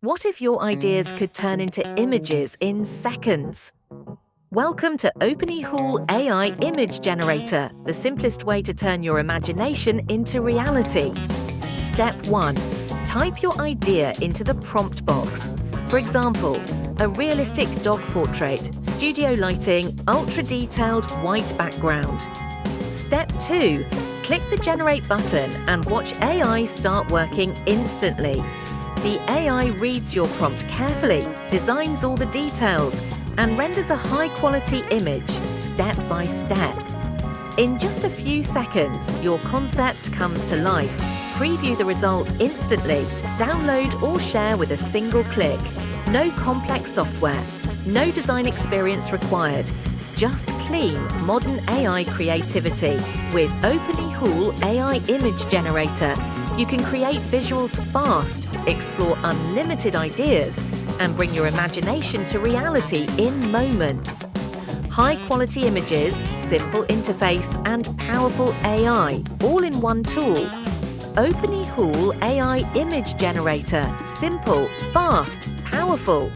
What if your ideas could turn into images in seconds? Welcome to OpenyHool AI Image Generator, the simplest way to turn your imagination into reality. Step 1. Type your idea into the prompt box. For example, a realistic dog portrait, studio lighting, ultra-detailed white background. Step 2. Click the Generate button and watch AI start working instantly. The AI reads your prompt carefully, designs all the details, and renders a high-quality image step by step. In just a few seconds, your concept comes to life. Preview the result instantly, download or share with a single click. No complex software, no design experience required. Just clean, modern AI creativity. With OpenyHool AI Image Generator, you can create visuals fast, explore unlimited ideas, and bring your imagination to reality in moments. High-quality images, simple interface, and powerful AI, all in one tool. OpenyHool AI Image Generator. Simple, fast, powerful.